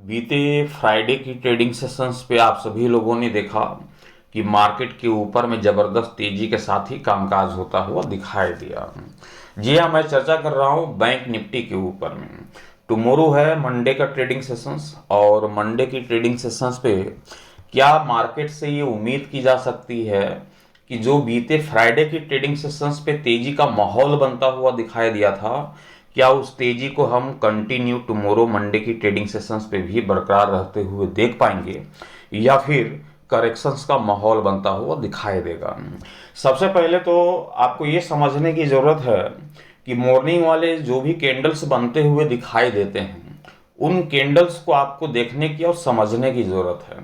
बीते फ्राइडे की trading sessions पे आप सभी लोगों ने देखा कि मार्केट के ऊपर में ज़बरदस्त तेजी के साथ ही कामकाज होता हुआ दिखाई दिया। जी हाँ, मैं चर्चा कर रहा हूँ बैंक निफ्टी के ऊपर में। टुमारो है मंडे का ट्रेडिंग सेशंस, और मंडे की ट्रेडिंग सेशंस पे क्या मार्केट से ये उम्मीद की जा सकती है कि जो बीते फ्राइडे की ट्रेडिंग सेशंस पे तेजी का माहौल बनता हुआ दिखाई दिया था, क्या उस तेजी को हम कंटिन्यू टुमारो मंडे की ट्रेडिंग सेशंस पे भी बरकरार रहते हुए देख पाएंगे, या फिर करेक्शंस का माहौल बनता हुआ दिखाई देगा। सबसे पहले तो आपको ये समझने की ज़रूरत है कि मॉर्निंग वाले जो भी कैंडल्स बनते हुए दिखाई देते हैं, उन कैंडल्स को आपको देखने की और समझने की ज़रूरत है।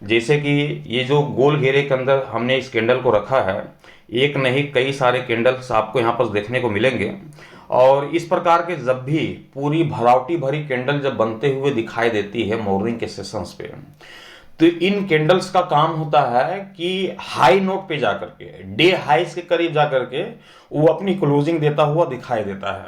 जैसे कि ये जो गोल घेरे के अंदर हमने इस कैंडल को रखा है, एक नहीं कई सारे कैंडल्स आपको यहाँ पर देखने को मिलेंगे। और इस प्रकार के जब भी पूरी भरावटी भरी कैंडल जब बनते हुए दिखाई देती है मॉर्निंग के सेशंस पे, तो इन कैंडल्स का काम होता है कि हाई नोट पे जाकर के, डे हाइस के करीब जाकर के वो अपनी क्लोजिंग देता हुआ दिखाई देता है।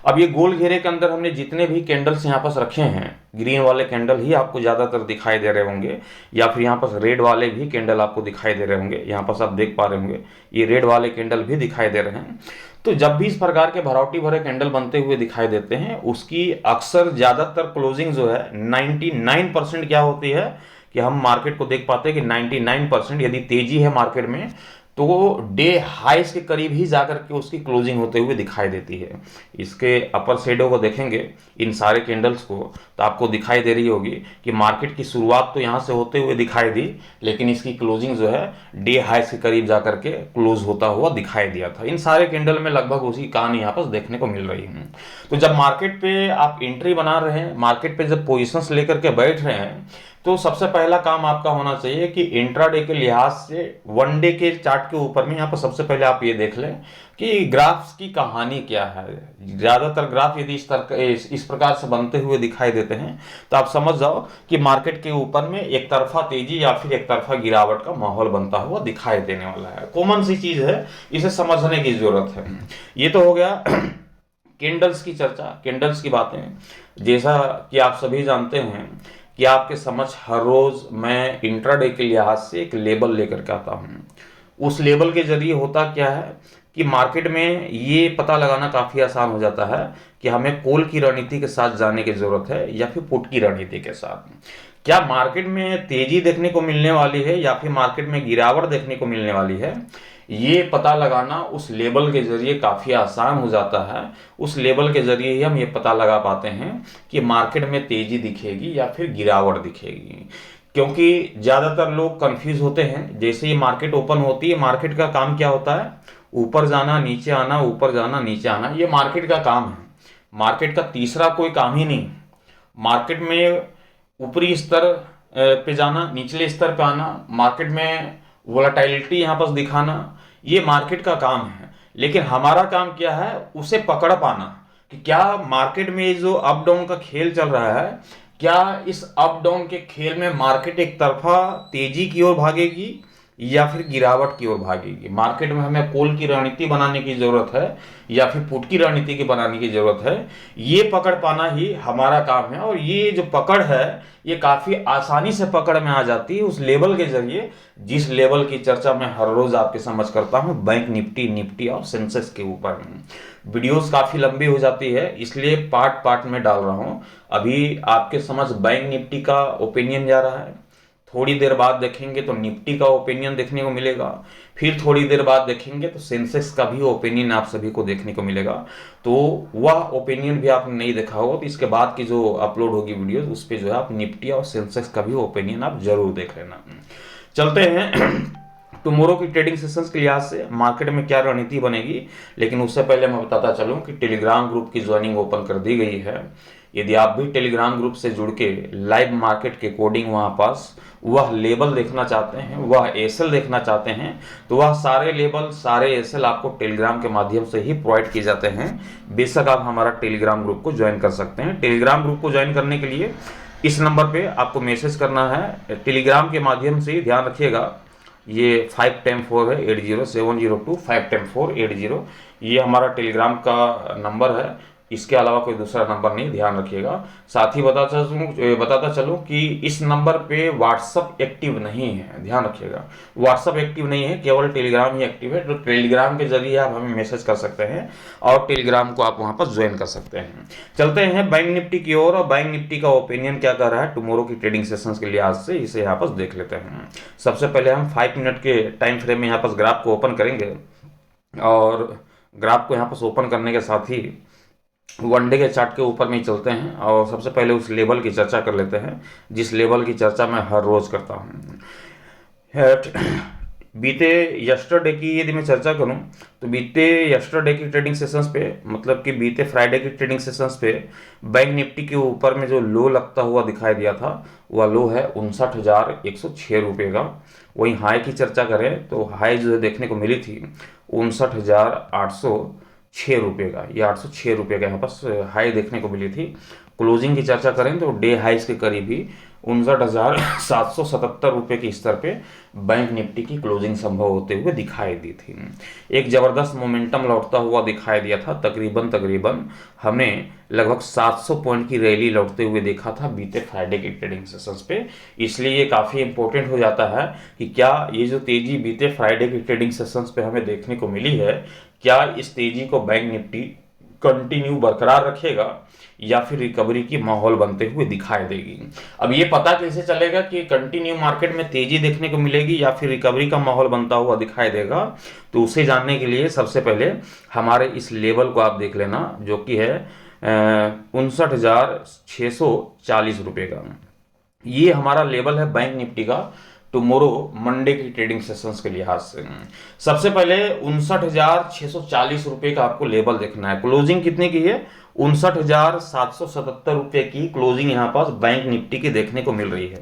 अब ये गोल घेरे के अंदर हमने जितने भी कैंडल्स यहाँ पास रखे हैं, ग्रीन वाले कैंडल ही आपको ज़्यादातर दिखाई दे रहे होंगे, या फिर यहाँ पास रेड वाले भी कैंडल आपको दिखाई दे रहे होंगे। यहाँ पास आप देख पा रहे होंगे ये रेड वाले कैंडल भी दिखाई दे रहे हैं। तो जब भी इस प्रकार के भरावटी भरे कैंडल बनते हुए दिखाई देते हैं, उसकी अक्सर ज़्यादातर क्लोजिंग जो है 99% क्या होती है कि हम मार्केट को देख पाते हैं कि 99% यदि तेजी है मार्केट में तो वो डे हाइस के करीब ही जाकर के उसकी क्लोजिंग होते हुए दिखाई देती है। इसके अपर शेडो को देखेंगे इन सारे कैंडल्स को, तो आपको दिखाई दे रही होगी कि मार्केट की शुरुआत तो यहाँ से होते हुए दिखाई दी, लेकिन इसकी क्लोजिंग जो है डे हाइस के करीब जाकर के क्लोज होता हुआ दिखाई दिया था। इन सारे कैंडल में लगभग उसी कहानी यहाँ पर देखने को मिल रही है। तो जब मार्केट पे आप एंट्री बना रहे हैं, मार्केट पे जब पोजिशंस लेकर के बैठ रहे हैं, तो सबसे पहला काम आपका होना चाहिए कि इंट्राडे के लिहाज से वन डे के चार्ट के ऊपर में यहाँ पर सबसे पहले आप ये देख लें कि ग्राफ्स की कहानी क्या है। ज़्यादातर ग्राफ यदि इस प्रकार से बनते हुए दिखाई देते हैं, तो आप समझ जाओ कि मार्केट के ऊपर में एक तरफा तेजी या फिर एक तरफा गिरावट का माहौल बनता हुआ दिखाई देने वाला है। कॉमन सी चीज़ है, इसे समझने की जरूरत है। ये तो हो गया कैंडल्स की चर्चा, कैंडल्स की बातें। जैसा कि आप सभी जानते हैं कि आपके समझ हर रोज मैं इंट्राडे के लिहाज से एक लेबल लेकर के आता हूँ। उस लेबल के जरिए होता क्या है कि मार्केट में ये पता लगाना काफ़ी आसान हो जाता है कि हमें कॉल की रणनीति के साथ जाने की ज़रूरत है या फिर पुट की रणनीति के साथ। क्या मार्केट में तेजी देखने को मिलने वाली है या फिर मार्केट में गिरावट देखने को मिलने वाली है, ये पता लगाना उस लेबल के जरिए काफ़ी आसान हो जाता है। उस लेबल के जरिए ही हम ये पता लगा पाते हैं कि मार्केट में तेजी दिखेगी या फिर गिरावट दिखेगी। क्योंकि ज़्यादातर लोग कंफ्यूज होते हैं, जैसे ही मार्केट ओपन होती है, मार्केट का काम क्या होता है, ऊपर जाना नीचे आना, ऊपर जाना नीचे आना, ये मार्केट का काम है। मार्केट का तीसरा कोई काम ही नहीं। मार्केट में ऊपरी स्तर पे जाना, निचले स्तर पे आना, मार्केट में वोलेटिलिटी यहाँ पर दिखाना, ये मार्केट का काम है। लेकिन हमारा काम क्या है, उसे पकड़ पाना कि क्या मार्केट में जो अप डाउन का खेल चल रहा है, क्या इस अप डाउन के खेल में मार्केट एक तरफा तेजी की ओर भागेगी या फिर गिरावट की ओर भागेगी। मार्केट में हमें कॉल की रणनीति बनाने की जरूरत है या फिर पुट की रणनीति की बनाने की जरूरत है, ये पकड़ पाना ही हमारा काम है। और ये जो पकड़ है ये काफी आसानी से पकड़ में आ जाती है उस लेवल के जरिए, जिस लेवल की चर्चा मैं हर रोज आपके समझ करता हूं, बैंक निफ्टी और सेंसेक्स के ऊपर। वीडियोस काफी लंबी हो जाती है, इसलिए पार्ट पार्ट में डाल रहा हूं। अभी आपके समझ बैंक निफ्टी का ओपिनियन जा रहा है, थोड़ी देर बाद देखेंगे तो निफ्टी का ओपिनियन देखने को मिलेगा, फिर थोड़ी देर बाद देखेंगे तो सेंसेक्स का भी ओपिनियन आप सभी को देखने को मिलेगा। तो वह ओपिनियन भी आपने नहीं देखा होगा, तो इसके बाद की जो अपलोड होगी वीडियोस, उस पर जो है आप निफ्टी और सेंसेक्स का भी ओपिनियन आप जरूर देख लेना। चलते हैं टुमारो की ट्रेडिंग सेशंस के लिहाज से मार्केट में क्या रणनीति बनेगी। लेकिन उससे पहले मैं बताता चलूं कि टेलीग्राम ग्रुप की ज्वाइनिंग ओपन कर दी गई है। यदि आप भी टेलीग्राम ग्रुप से जुड़ के लाइव मार्केट के कोडिंग वहाँ पास वह लेबल देखना चाहते हैं, वह एसएल देखना चाहते हैं, तो वह सारे लेबल सारे एसएल आपको टेलीग्राम के माध्यम से ही प्रोवाइड किए जाते हैं। बेशक आप हमारा टेलीग्राम ग्रुप को ज्वाइन कर सकते हैं। टेलीग्राम ग्रुप को ज्वाइन करने के लिए इस नंबर पे आपको मैसेज करना है। टेलीग्राम के माध्यम से ही ध्यान रखिएगा, ये 510-4 है 80702510-480, ये हमारा टेलीग्राम का नंबर है। इसके अलावा कोई दूसरा नंबर नहीं, ध्यान रखिएगा। साथ ही बताता चलूं कि इस नंबर पे व्हाट्सअप एक्टिव नहीं है, ध्यान रखिएगा। व्हाट्सअप एक्टिव नहीं है, केवल टेलीग्राम ही एक्टिव है। तो टेलीग्राम के जरिए आप हमें मैसेज कर सकते हैं और टेलीग्राम को आप वहां पर ज्वाइन कर सकते हैं। चलते हैं बैंक निफ्टी की ओर, और बैंक निफ्टी का ओपिनियन क्या कर रहा है टुमारो की ट्रेडिंग सेशंस के लिहाज से, इसे यहाँ पर देख लेते हैं। सबसे पहले हम 5 मिनट के टाइम फ्रेम में यहाँ पर ग्राफ को ओपन करेंगे, और ग्राफ को यहाँ पर ओपन करने के साथ ही वनडे के चार्ट के ऊपर में चलते हैं, और सबसे पहले उस लेवल की चर्चा कर लेते हैं जिस लेवल की चर्चा मैं हर रोज करता हूँ। बीते यस्टरडे की यदि मैं चर्चा करूं तो बीते यस्टरडे की ट्रेडिंग सेशंस पे, मतलब कि बीते फ्राइडे की ट्रेडिंग सेशंस पे बैंक निफ्टी के ऊपर में जो लो लगता हुआ दिखाई दिया था, वह लो है 59,106 रुपये का। वहीं हाई की चर्चा करें तो हाई जो देखने को मिली थी 59,806 रुपये का, ये 806 रुपये का यहाँ पर हाई देखने को मिली थी। क्लोजिंग की चर्चा करें तो डे हाइस के करीब ही 59,777 रुपये के स्तर पे बैंक निफ्टी की क्लोजिंग संभव होते हुए दिखाई दी थी। एक जबरदस्त मोमेंटम लौटता हुआ दिखाई दिया था, तकरीबन हमें लगभग 700 पॉइंट की रैली लौटते हुए देखा था बीते फ्राइडे की ट्रेडिंग सेशंस पे। इसलिए ये काफ़ी इंपॉर्टेंट हो जाता है कि क्या ये जो तेजी बीते फ्राइडे की ट्रेडिंग सेशंस पे हमें देखने को मिली है, क्या इस तेजी को बैंक निफ्टी कंटिन्यू बरकरार रखेगा या फिर रिकवरी की माहौल बनते हुए दिखाई देगी। अब ये पता कैसे चलेगा कि कंटिन्यू मार्केट में तेजी देखने को मिलेगी या फिर रिकवरी का माहौल बनता हुआ दिखाई देगा, तो उसे जानने के लिए सबसे पहले हमारे इस लेवल को आप देख लेना, जो कि है 59,640 रुपये का। ये हमारा लेवल है बैंक निफ्टी का टुमारो मंडे की ट्रेडिंग सेशंस के लिहाज से। सबसे पहले 59,640 रुपये का आपको लेवल देखना है। क्लोजिंग कितने की है? 59,777 रुपये की क्लोजिंग यहाँ पास बैंक निफ्टी की देखने को मिल रही है।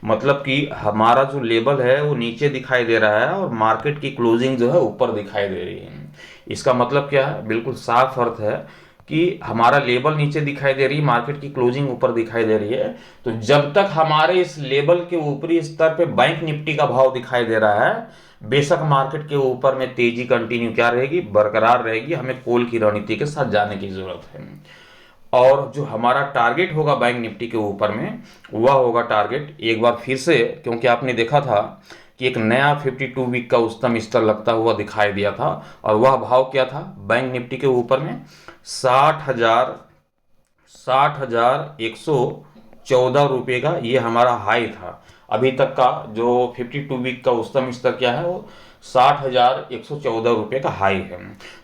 मतलब कि हमारा जो लेवल है वो नीचे दिखाई दे रहा है और मार्केट की क्लोजिंग जो है ऊपर दिखाई दे रही है। इसका मतलब क्या है? बिल्कुल साफ अर्थ है कि हमारा लेवल नीचे दिखाई दे रही है, मार्केट की क्लोजिंग ऊपर दिखाई दे रही है। तो जब तक हमारे इस लेवल के ऊपरी स्तर पे बैंक निफ्टी का भाव दिखाई दे रहा है, बेशक मार्केट के ऊपर में तेजी कंटिन्यू क्या रहेगी, बरकरार रहेगी। हमें कॉल की रणनीति के साथ जाने की जरूरत है। और जो हमारा टारगेट होगा बैंक निफ्टी के ऊपर में, वह होगा टारगेट एक बार फिर से, क्योंकि आपने देखा था कि एक नया 52 वीक का उच्चतम स्तर लगता हुआ दिखाई दिया था, और वह भाव क्या था बैंक निफ्टी के ऊपर में 60,114 रुपये का। ये हमारा हाई था। अभी तक का जो 52 वीक का उच्चतम स्तर क्या है, वो 60,114 रुपये का हाई है।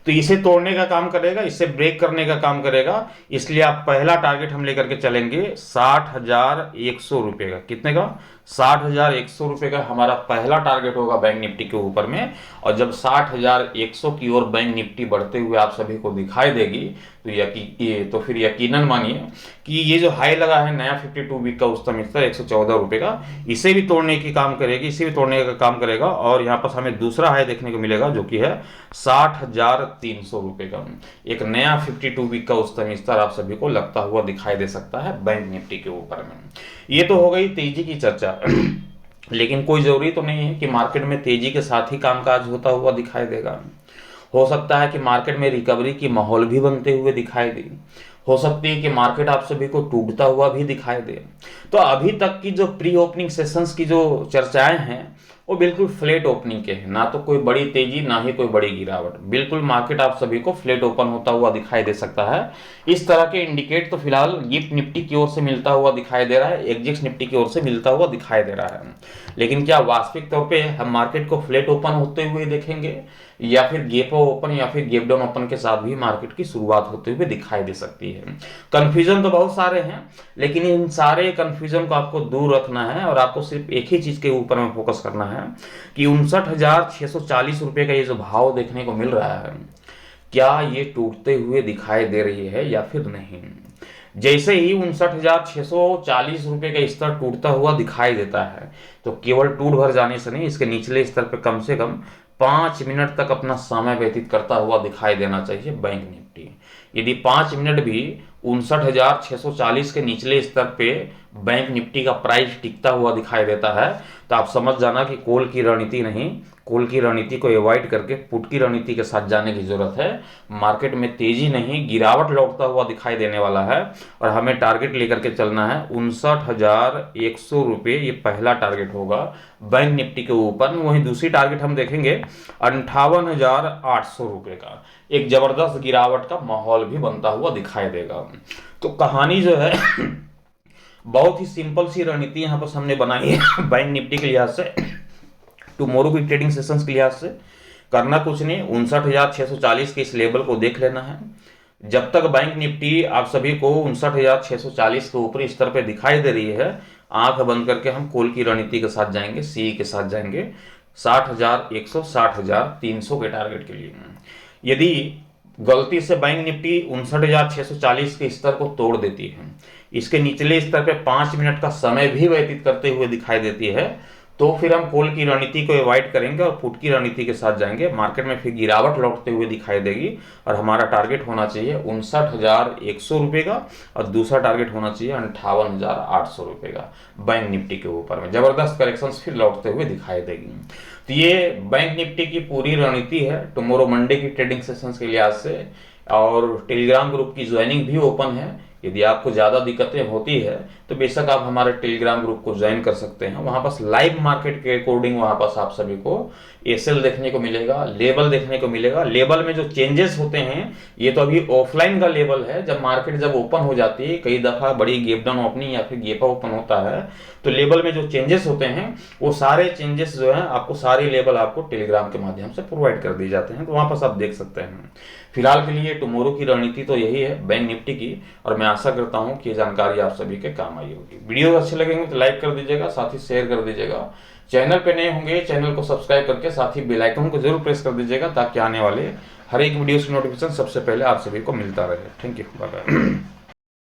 तो इसे तोड़ने का काम करेगा, इसे ब्रेक करने का काम करेगा। इसलिए आप पहला टारगेट हम लेकर के चलेंगे 60,100 रुपये का। कितने का? 60,100 रुपये का हमारा पहला टारगेट होगा बैंक निफ्टी के ऊपर में। और जब 60,100 की ओर बैंक निफ्टी बढ़ते हुए आप सभी को दिखाई देगी, तो फिर यकीनन मानिए कि ये जो हाई लगा है नया 52 वीक का उच्चतम स्तर 114 रुपये का, इसे भी तोड़ने की काम करेगी, इसे भी तोड़ने का काम करेगा। और यहाँ पर हमें दूसरा हाई देखने को मिलेगा, जो कि है 60,300 रुपये का। एक नया 52 वीक का उच्चतम स्तर आप सभी को लगता हुआ दिखाई दे सकता है बैंक निफ्टी के ऊपर में। ये तो हो गई तेजी की चर्चा। लेकिन कोई जरूरी तो नहीं है कि मार्केट में तेजी के साथ ही कामकाज होता हुआ दिखाई देगा। हो सकता है कि मार्केट में रिकवरी की माहौल भी बनते हुए दिखाई दे। हो सकती है कि मार्केट आप सभी को टूटता हुआ भी दिखाई दे। तो अभी तक की जो प्री ओपनिंग सेशंस की जो चर्चाएं हैं, वो बिल्कुल फ्लैट ओपनिंग के हैं। ना तो कोई बड़ी तेजी, ना ही कोई बड़ी गिरावट। बिल्कुल मार्केट आप सभी को फ्लैट ओपन होता हुआ दिखाई दे सकता है। इस तरह के इंडिकेट तो फिलहाल गिफ्ट निफ्टी की ओर से मिलता हुआ दिखाई दे रहा है, एग्जिट निफ्टी की ओर से मिलता हुआ दिखाई दे रहा है। लेकिन क्या वास्तविक तौर पे हम मार्केट को फ्लैट ओपन होते हुए देखेंगे, या फिर गैप ओपन या फिर गैप डाउन ओपन के साथ भी मार्केट की शुरुआत होते हुए दिखाई दे सकती है? कंफ्यूजन तो बहुत सारे हैं, लेकिन इन सारे कंफ्यूजन को आपको दूर रखना है और आपको सिर्फ एक ही चीज के ऊपर में फोकस करना है कि 59,640 रुपये का ये जो भाव देखने को मिल रहा है, क्या ये टूटते हुए दिखाई दे रही है या फिर नहीं। जैसे ही 59,640 रुपये का स्तर टूटता हुआ दिखाई देता है, तो केवल टूट भर जाने से नहीं, इसके निचले स्तर पर कम से कम 5 मिनट तक अपना समय व्यतीत करता हुआ दिखाई देना चाहिए बैंक निफ्टी। यदि 5 मिनट भी 59,640 के निचले स्तर पे बैंक निफ्टी का प्राइस टिकता हुआ दिखाई देता है, तो आप समझ जाना कि कॉल की रणनीति नहीं, कॉल की रणनीति को अवॉइड करके पुट की रणनीति के साथ जाने की जरूरत है। मार्केट में तेजी नहीं, गिरावट लौटता हुआ दिखाई देने वाला है और हमें टारगेट लेकर के चलना है 59,100 रुपये, ये पहला टारगेट होगा बैंक निफ्टी के ऊपर। वहीं दूसरी टारगेट हम देखेंगे 58,800 रुपये का। एक जबरदस्त गिरावट का माहौल भी बनता हुआ दिखाई देगा। तो कहानी जो है बहुत ही सिंपल सी रणनीति यहाँ पर हमने बनाई है बैंक निफ्टी के लिहाज से, टुमारो की ट्रेडिंग सेशंस के लिहाज से। करना कुछ नहीं, 59,640 के इस लेवल को देख लेना है। जब तक बैंक निफ्टी आप सभी को 59,640 के ऊपरी स्तर पे दिखाई दे रही है, आंख बंद करके हम कॉल की रणनीति के साथ जाएंगे, सी के साथ जाएंगे 60,100 60,300 के टारगेट के लिए। यदि गलती से बैंक निफ्टी 59,640 के स्तर को तोड़ देती है, इसके निचले स्तर पे 5 मिनट का समय भी व्यतीत करते हुए दिखाई देती है, तो फिर हम कॉल की रणनीति को अवॉइड करेंगे और पुट की रणनीति के साथ जाएंगे। मार्केट में फिर गिरावट लौटते हुए दिखाई देगी और हमारा टारगेट होना चाहिए 59,100 रुपये का और दूसरा टारगेट होना चाहिए 58,800 रुपये का बैंक निफ्टी के ऊपर में। जबरदस्त करेक्शंस फिर लौटते हुए दिखाई देगी। तो ये बैंक निफ्टी की पूरी रणनीति है टुमारो मंडे की ट्रेडिंग सेशंस के लिहाज से। और टेलीग्राम ग्रुप की ज्वाइनिंग भी ओपन है। यदि आपको ज़्यादा दिक्कतें होती है तो बेशक आप हमारे टेलीग्राम ग्रुप को ज्वाइन कर सकते हैं। वहाँ पास लाइव मार्केट के अकॉर्डिंग वहाँ पास आप सभी को एसएल देखने को मिलेगा, लेवल देखने को मिलेगा। लेवल में जो चेंजेस होते हैं, ये तो अभी ऑफलाइन का लेवल है। जब मार्केट जब ओपन हो जाती है, कई दफ़ा बड़ी गैप डाउन ओपनिंग या फिर गैप ओपन होता है, तो लेवल में जो चेंजेस होते हैं वो सारे चेंजेस जो है आपको सारे लेवल आपको टेलीग्राम के माध्यम से प्रोवाइड कर दिए जाते हैं, तो वहाँ पास आप देख सकते हैं। फिलहाल के लिए टुमारो की रणनीति तो यही है बैंक निफ्टी की, और मैं आशा करता हूं कि ये जानकारी आप सभी के काम आई होगी। वीडियो अच्छे लगेंगे तो लाइक कर दीजिएगा, साथ ही शेयर कर दीजिएगा। चैनल पे नए होंगे चैनल को सब्सक्राइब करके साथ ही बेल आइकन को जरूर प्रेस कर दीजिएगा, ताकि आने वाले हर एक वीडियो की नोटिफिकेशन सबसे पहले आप सभी को मिलता रहे। Thank you, bye bye.